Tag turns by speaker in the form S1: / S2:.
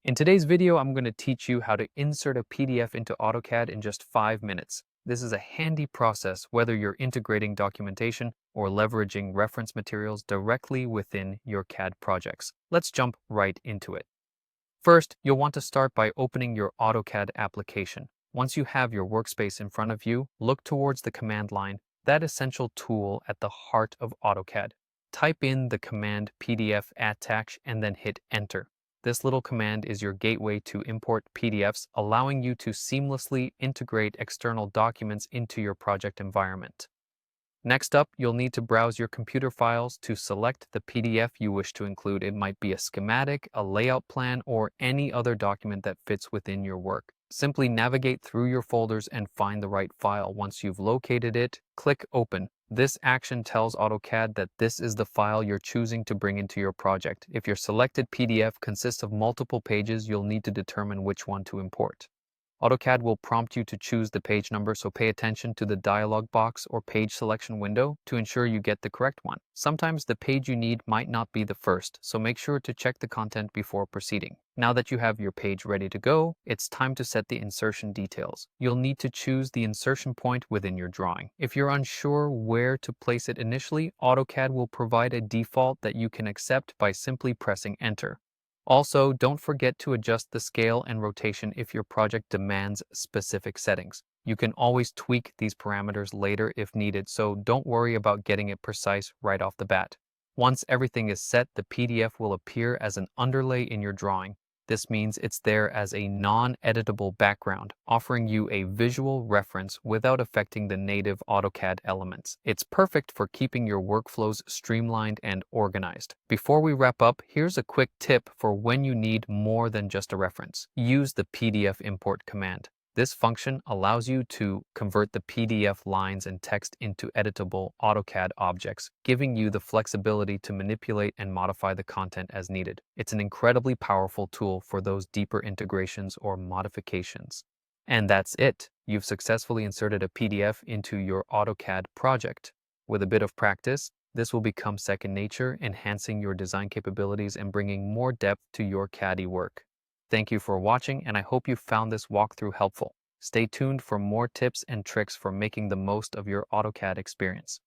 S1: In today's video, I'm going to teach you how to insert a PDF into AutoCAD in just 5 minutes. This is a handy process whether you're integrating documentation or leveraging reference materials directly within your CAD projects. Let's jump right into it. First, you'll want to start by opening your AutoCAD application. Once you have your workspace in front of you, look towards the command line, that essential tool at the heart of AutoCAD. Type in the command PDF attach and then hit enter. This little command is your gateway to import PDFs, allowing you to seamlessly integrate external documents into your project environment. Next up, you'll need to browse your computer files to select the PDF you wish to include. It might be a schematic, a layout plan, or any other document that fits within your work. Simply navigate through your folders and find the right file. Once you've located it, click Open. This action tells AutoCAD that this is the file you're choosing to bring into your project. If your selected PDF consists of multiple pages, you'll need to determine which one to import. AutoCAD will prompt you to choose the page number, so pay attention to the dialog box or page selection window to ensure you get the correct one. Sometimes the page you need might not be the first, so make sure to check the content before proceeding. Now that you have your page ready to go, it's time to set the insertion details. You'll need to choose the insertion point within your drawing. If you're unsure where to place it initially, AutoCAD will provide a default that you can accept by simply pressing Enter. Also, don't forget to adjust the scale and rotation if your project demands specific settings. You can always tweak these parameters later if needed, so don't worry about getting it precise right off the bat. Once everything is set, the PDF will appear as an underlay in your drawing. This means it's there as a non-editable background, offering you a visual reference without affecting the native AutoCAD elements. It's perfect for keeping your workflows streamlined and organized. Before we wrap up, here's a quick tip for when you need more than just a reference. Use the PDF import command. This function allows you to convert the PDF lines and text into editable AutoCAD objects, giving you the flexibility to manipulate and modify the content as needed. It's an incredibly powerful tool for those deeper integrations or modifications. And that's it. You've successfully inserted a PDF into your AutoCAD project. With a bit of practice, this will become second nature, enhancing your design capabilities and bringing more depth to your CAD work. Thank you for watching, and I hope you found this walkthrough helpful. Stay tuned for more tips and tricks for making the most of your AutoCAD experience.